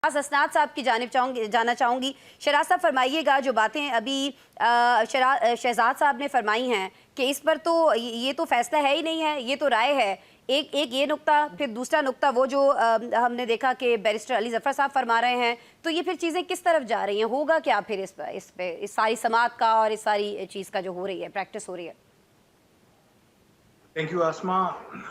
असनाद साहब की जानिब जाना चाहूँगी। शहराज साहब फरमाइएगा, जो बातें अभी शहजाद साहब ने फरमाई हैं कि इस पर तो ये तो फैसला है ही नहीं है, ये तो राय है। एक एक ये नुक्ता, फिर दूसरा नुक्ता वो जो हमने देखा कि बैरिस्टर अली ज़फ़र साहब फरमा रहे हैं, तो ये फिर चीज़ें किस तरफ जा रही हैं? होगा क्या फिर इस सारी समात का और इस सारी चीज़ का जो हो रही है, प्रैक्टिस हो रही है? थैंक यू आसमा।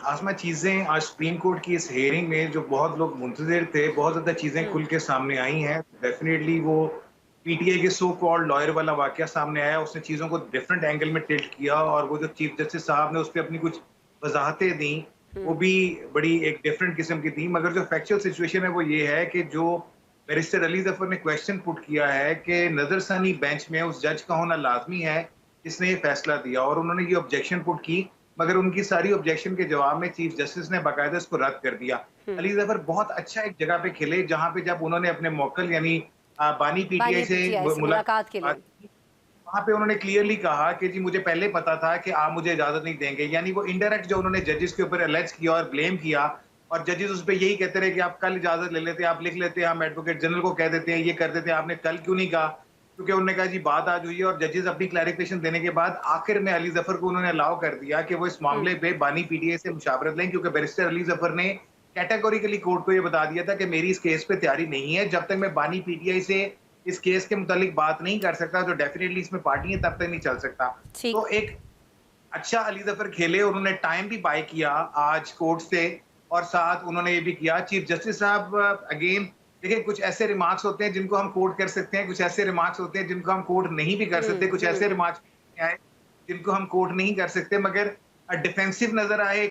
आसमा, चीज़ें आज सुप्रीम कोर्ट की इस हियरिंग में जो बहुत लोग मुंतज़िर थे, बहुत ज़्यादा चीज़ें हुँ, खुल के सामने आई हैं। डेफ़िनेटली वो पीटीआई के सो कॉल्ड लॉयर वाला वाक़या सामने आया, उसने चीज़ों को डिफरेंट एंगल में टिल्ट किया और वो जो चीफ जस्टिस साहब ने उस पे अपनी कुछ वज़ाहतें दी, वो हुँ, भी बड़ी एक डिफरेंट किस्म की थी। मगर जो फैक्चुअल सिचुएशन है वो ये है कि जो बैरिस्टर अली ज़फ़र ने क्वेश्चन पुट किया है कि नज़रसानी बेंच में उस जज का होना लाज़मी है, जिसने ये फैसला दिया, और उन्होंने ये ऑब्जेक्शन पुट की। मगर उनकी सारी ऑब्जेक्शन के जवाब में चीफ जस्टिस ने बाकायदा इसको रद्द कर दिया। हुँ। अली ज़फ़र बहुत अच्छा एक जगह पे खेले, जहाँ पे जब उन्होंने अपने मौक्किल यानी बानी पीटीआई बानी से पीटीआई से मुलाकात के मुलाकात लिए। की, वहाँ पे उन्होंने क्लियरली कहा कि जी मुझे पहले पता था कि आप मुझे इजाज़त नहीं देंगे। यानी वो इनडायरेक्ट जो उन्होंने जजेस के ऊपर एलेज किया और ब्लेम किया, और जजेस उस पे यही कहते रहे कि आप कल इजाज़त ले लेते, आप लिख लेते, हम एडवोकेट जनरल को कह देते हैं, ये कर देते हैं, आपने कल क्यों नहीं कहा? क्योंकि उन्होंने कहा जी बात आज हुई है, और जजेस अपनी क्लैरिफिकेशन देने के बाद आखिर में अली ज़फ़र को उन्होंने अलाउ कर दिया कि वो इस हुँ, मामले पे बानी पीटीआई से मुशावरत लें, क्योंकि बैरिस्टर अली ज़फ़र ने कैटेगोरिकली कोर्ट को ये बता दिया था कि मेरी इस केस पे तैयारी नहीं है। जब तक मैं बानी पीटीआई से इस केस के मुतालिक बात नहीं कर सकता, जो डेफिनेटली इसमें पार्टी है, तब तक नहीं चल सकता। ठीक। तो एक अच्छा अली ज़फ़र खेले, उन्होंने टाइम भी बाय किया आज कोर्ट से, और साथ उन्होंने ये भी किया। चीफ जस्टिस साहब अगेन देखिए, कुछ ऐसे रिमार्क्स होते हैं जिनको हम कोट कर सकते हैं, कुछ ऐसे रिमार्क्स होते हैं जिनको हम कोट नहीं भी कर सकते, हुँ, कुछ हुँ। ऐसे रिमार्क्स आए जिनको हम कोट नहीं कर सकते, मगर डिफेंसिव नज़र आए।